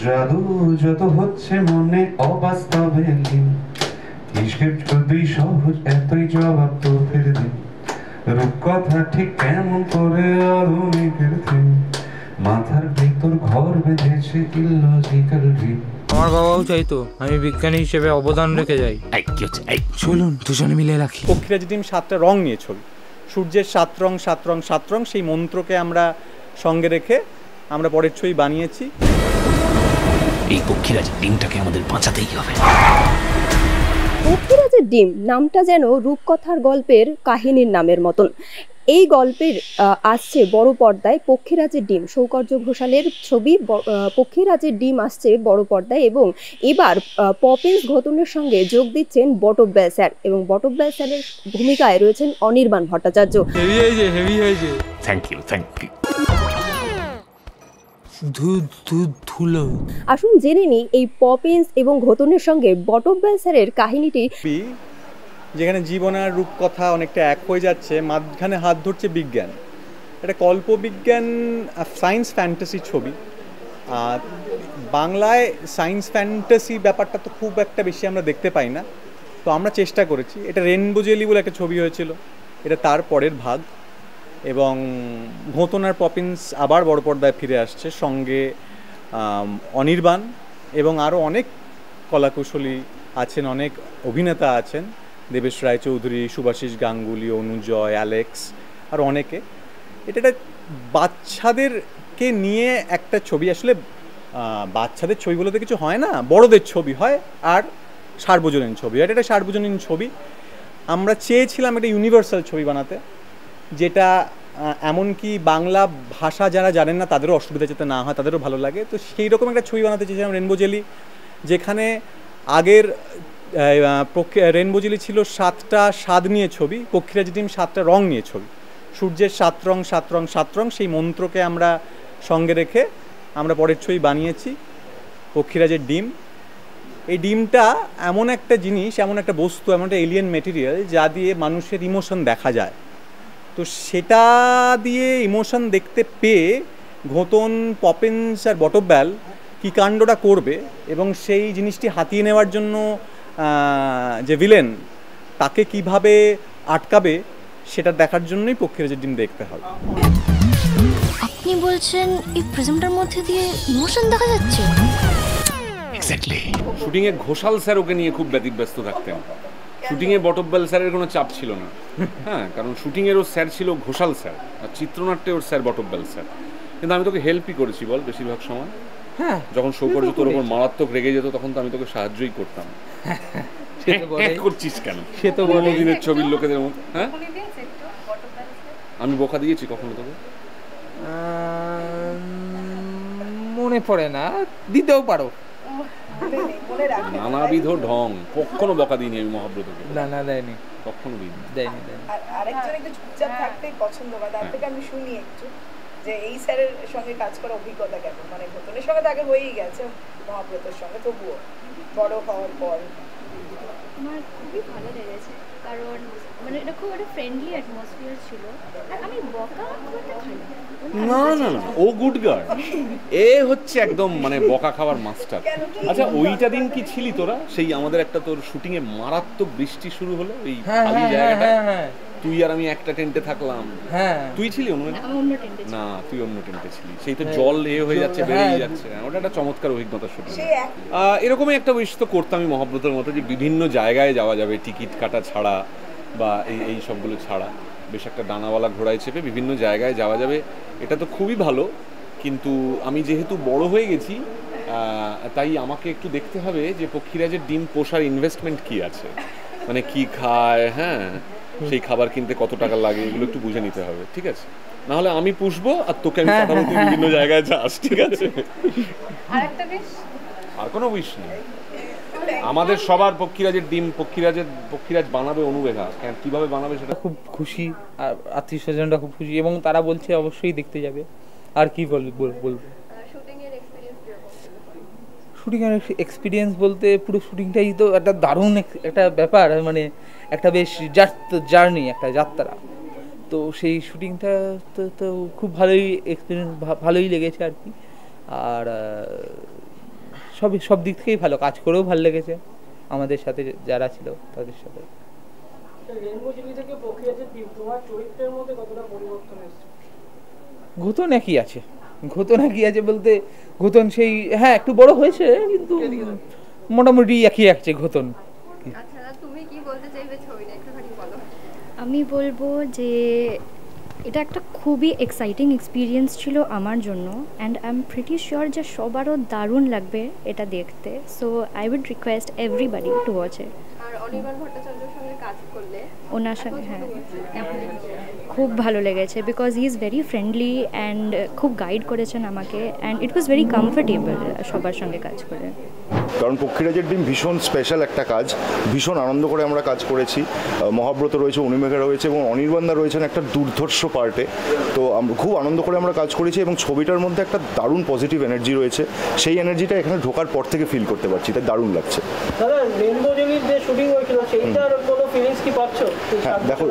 জাদু যত হচ্ছে মনে অবাস্তবে দিন, ইস্কেপ যতই সহজ এতই জবাব তোর দিন, রূপকথা ঠিক কেমন করে আধুনিকের দিন, মাথার ভেতর ঘর বেঁধেছে ইললজিক্যাল ড্রিম। আমার বাবাও চাইতো আমি বিজ্ঞানী হিসেবে অবদান রেখে যাই। কি হচ্ছে? চলুন দুজনে মিলে রাখি। পক্ষীরাজ ডিম 7টা রং নিয়ে ছবি, সূর্যের 7 রং 7 রং 7 রং, সেই মন্ত্রকে আমরা সঙ্গে রেখে আমরা পরের ছবি বানিয়েছি। এই পক্ষীরাজের ডিমটাকে আমাদের বাঁচাতেই হবে। পক্ষীরাজের ডিম নামটা যেন রূপকথার গল্পের কাহিনীর নামের মতন। এই গল্পের আসছে বড় পর্দায় পক্ষীরাজের ডিম, সৌকর্য ঘোষালের ছবি পক্ষীরাজের ডিম আসছে বড় পর্দায়, এবং এবার পপিন্স ঘোতনের সঙ্গে যোগ দিচ্ছেন বটব্যয় স্যার, এবং বটব্যয় স্যারের ভূমিকায় রয়েছেন অনির্বাণ ভট্টাচার্য। হেভি হয়েছে। Thank you. ধুলো। আসুন জেনে নিই এই পপিন্স এবং ঘোতনের সঙ্গে বটব্যয় স্যারের কাহিনীটি। যেখানে জীবন আর রূপকথা অনেকটা এক হয়ে যাচ্ছে, মাঝখানে হাত ধরছে বিজ্ঞান, এটা কল্পবিজ্ঞান সায়েন্স ফ্যান্টাসি ছবি। আর বাংলায় সায়েন্স ফ্যান্টাসি ব্যাপারটা তো খুব একটা বেশি আমরা দেখতে পাই না, তো আমরা চেষ্টা করেছি। এটা রেনবো জেলি বলে একটা ছবি হয়েছিল, এটা তার পরের ভাগ, এবং ঘোতন আর পপিন্স আবার বড় পর্দায় ফিরে আসছে, সঙ্গে অনির্বাণ এবং আরও অনেক কলাকুশলী আছেন, অনেক অভিনেতা আছেন, দেবেশ রায়চৌধুরী, সুভাষিস গাঙ্গুলি, অনুজয়, অ্যালেক্স আর অনেকে। এটা একটা বাচ্চাদেরকে নিয়ে একটা ছবি। আসলে বাচ্চাদের ছবিগুলোতে কিছু হয় না, বড়দের ছবি হয় আর সার্বজনীন ছবি হয়। এটা একটা সার্বজনীন ছবি। আমরা চেয়েছিলাম একটা ইউনিভার্সাল ছবি বানাতে, যেটা এমনকি বাংলা ভাষা যারা জানেন না তাদেরও অসুবিধা যাতে না হয়, তাদেরও ভালো লাগে। তো সেই রকম একটা ছবি বানাতে চেয়েছিলাম রেনবো জেলি, যেখানে আগের রেনবো জেলি ছিল 7টা স্বাদ নিয়ে ছবি, পক্ষীরাজ ডিম 7টা রং নিয়ে ছবি, সূর্যের 7 রং 7 রং 7 রং, সেই মন্ত্রকে আমরা সঙ্গে রেখে আমরা পরের ছবি বানিয়েছি পক্ষীরাজের ডিম। এই ডিমটা এমন একটা জিনিস, এমন একটা বস্তু, এমন একটা এলিয়েন মেটেরিয়াল যা দিয়ে মানুষের ইমোশন দেখা যায়। তো সেটা দিয়ে ইমোশন দেখতে পেয়ে ঘোতন, পপিন্স আর বটব্যাল কী কাণ্ডটা করবে এবং সেই জিনিসটি হাতিয়ে নেওয়ার জন্য যে ভিলেন তাকে কিভাবে আটকাবে, সেটা দেখার জন্যই পক্ষীরাজের ডিম দেখতে হবে। আপনি বলছেন এই প্রিজমটার মধ্যে দিয়ে ইমোশন দেখা যাচ্ছে? এক্স্যাক্টলি। শুটিংয়ে ঘোষাল স্যার ওকে নিয়ে খুব ব্যতিব্যস্ত থাকতেন। শুটিংয়ে বটব্যাল স্যারের কোনো চাপ ছিল না, হ্যাঁ, কারণ শুটিংয়েরও স্যার ছিল ঘোষাল স্যার, আর চিত্রনাট্যে ওর স্যার বটব্যাল স্যার। কিন্তু আমি তোকে হেল্পই করেছি বল বেশিরভাগ সময়। হ্যাঁ, যখন সৌকর্য তোর ওপর মারাত্মক রেগে যেত তখন তো আমি তোকে সাহায্যই করতাম। করছিস কেন? সে তো পুরোনো দিনের ছবির লোকেদের মতো। হ্যাঁ, আমি বোকা দিয়েছি কখনো তোকে? মনে পড়ে না, দিতেও পারো। নানাবিধ ঢং, কখনো বকা দিইনি আমি মহাব্রতকে। না দেয়নি, কখনো দিইনি। আরেকজন একটু চুপচাপ থাকতেই পছন্দ করে, তার থেকে আমি শুনি একটু যে এই স্যারের সঙ্গে কাজ করার অভিজ্ঞতা কেমন। মানে ঘটনের সঙ্গে তো আগে হয়েই গেছে, মহাব্রতের সঙ্গে তবুও বড় হওয়ার পর। আমার খুবই ভালো লেগেছে, কারণ মানে এটা খুব একটা ফ্রেন্ডলি অ্যাটমসফিয়ার ছিল। আর আমি বকা খুব একটা খাই না না না, ও গুড গার্ল, এ হচ্ছে একদম মানে বকা খাওয়ার মাস্টার। আচ্ছা, ওইটা দিন কি ছিলি তোরা? সেই আমাদের একটা তোর শুটিং এ মারাত্মক বৃষ্টি শুরু হলো এই খালি জায়গাটা, তুই আর আমি একটা টেন্টে থাকলাম। হ্যাঁ, তুই ছিলি অন্য? না, তুই অন্য টেন্টে ছিলি। সেই তো জল হয়ে যাচ্ছে, বেরিয়ে যাচ্ছে। ওটা একটা চমৎকার অভিজ্ঞতা শুটিং। এরকমই একটা উইশ তো করতামই মহাব্রতের মতো, যে বিভিন্ন জায়গায় যাওয়া যাবে টিকিট কাটা ছাড়া বা এই সবগুলো ছাড়া, বেশ একটা ডানাওয়ালা ঘোড়ায় চেপে বিভিন্ন জায়গায় যাওয়া যাবে। এটা তো খুবই ভালো, কিন্তু আমি যেহেতু বড় হয়ে গেছি তাই আমাকে একটু দেখতে হবে যে পক্ষীরাজের ডিম পোষার ইনভেস্টমেন্ট কি আছে, মানে কি খায়, হ্যাঁ, সেই খাবার কিনতে কত টাকা লাগে, এগুলো একটু বুঝে নিতে হবে, ঠিক আছে? না হলে আমি পুষবো আর তোকে আমি পাঠাবো, তুই বিভিন্ন জায়গায় যাস, ঠিক আছে? আর কোনো উইশ নেই আমাদের সবার। পক্ষীরাজের ডিম পক্ষীরাজ বানাবে অনুবেগা, কিভাবে বানাবে সেটা খুব খুশি, আত্মীয় স্বজনরা খুব খুশি, এবং তারা বলছে অবশ্যই দেখতে যাবে। আর কি বলবো? শুটিং এর এক্সপিরিয়েন্স বলতে পুরো শুটিংটাই তো একটা দারুণ একটা ব্যাপার, মানে একটা বেশ জার্নি, একটা যাত্রা। তো সেই শুটিংটা তো খুব ভালোই এক্সপিরিয়েন্স, ভালোই লেগেছে আর কি। আর সব দিক থেকেই ভালো, কাজ করেও ভালো লেগেছে আমাদের সাথে যারা ছিল তাদের সাথে। ঘোতন একই আছে, ঘোতন একই আছে বলতে ঘোতন সেই হ্যাঁ একটু বড় হয়েছে কিন্তু মোটামুটি একই আছে ঘোতন। তুমি কি বলতে চাইবে ছবিটা একটুখানি বলো। আমি বলবো যে এটা একটা খুবই এক্সাইটিং এক্সপিরিয়েন্স ছিল আমার জন্য, and I am pretty sure যে সবারও দারুণ লাগবে এটা দেখতে। So I would request everybody to watch it. আর অনির্বাণ ভট্টাচার্যের সঙ্গে কাজ করলে ওনার সঙ্গে হ্যাঁ খুব ভালো লেগেছে, because he is very friendly and খুব গাইড করেছেন আমাকে, and it was very comfortable সবার সঙ্গে কাজ করে। কারণ পক্ষীরাজের ডিম ভীষণ স্পেশাল একটা কাজ, ভীষণ আনন্দ করে আমরা কাজ করেছি। মহাব্রত রয়েছে, অনিমেঘা রয়েছে এবং অনির্বাণদা রয়েছেন একটা দুর্ধর্ষ পার্টে। তো খুব আনন্দ করে আমরা কাজ করেছি এবং ছবিটার মধ্যে একটা দারুণ পজিটিভ এনার্জি রয়েছে, সেই এনার্জিটা এখানে ঢোকার পর থেকে ফিল করতে পারছি, তাই দারুণ লাগছে। হ্যাঁ দেখো,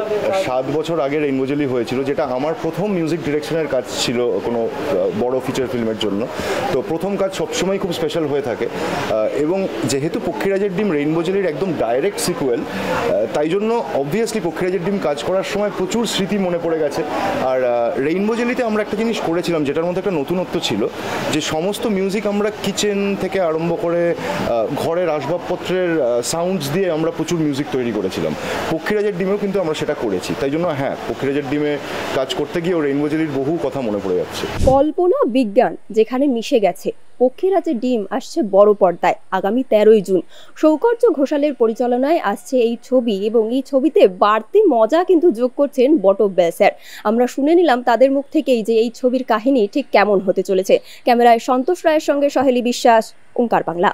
7 বছর আগে রেইনবো জেলি হয়েছিল, যেটা আমার প্রথম মিউজিক ডিরেকশনের কাজ ছিল কোনো বড় ফিচার ফিল্মের জন্য। তো প্রথম কাজ সবসময় খুব স্পেশাল হয়ে থাকে, এবং যেহেতু পক্ষীরাজের ডিম রেইনবো জেলির একদম ডাইরেক্ট সিকুয়েল, তাই জন্য অবভিয়াসলি পক্ষীরাজের ডিম কাজ করার সময় প্রচুর স্মৃতি মনে পড়ে গেছে। আর রেইনবো জেলিতে আমরা একটা জিনিস করেছিলাম যেটার মধ্যে একটা নতুনত্ব ছিল, যে সমস্ত মিউজিক আমরা কিচেন থেকে আরম্ভ করে ঘরের আসবাবপত্রের সাউন্ডস দিয়ে আমরা প্রচুর মিউজিক তৈরি করেছিলাম। পক্ষীরাজের ডিমেও কিন্তু আমরা সেটা করেছি, তাই জন্য হ্যাঁ পক্ষীরাজের ডিমে কাজ করতে গিয়েও রেইনবো জেলির বহু কথা মনে পড়ে যাচ্ছে। কল্পনা বিজ্ঞান যেখানে মিশে গেছে, পক্ষীরাজের ডিম আসছে বড় পর্দায় আগামী 13ই জুন। সৌকর্য ঘোষালের পরিচালনায় আসছে এই ছবি, এবং এই ছবিতে বাড়তি মজা কিন্তু যোগ করছেন বটব্যয় স্যার। আমরা শুনে নিলাম তাদের মুখ থেকেই যে এই ছবির কাহিনী ঠিক কেমন হতে চলেছে। ক্যামেরায় সন্তোষ রায়ের সঙ্গে সহেলি বিশ্বাস, ওঙ্কার বাংলা।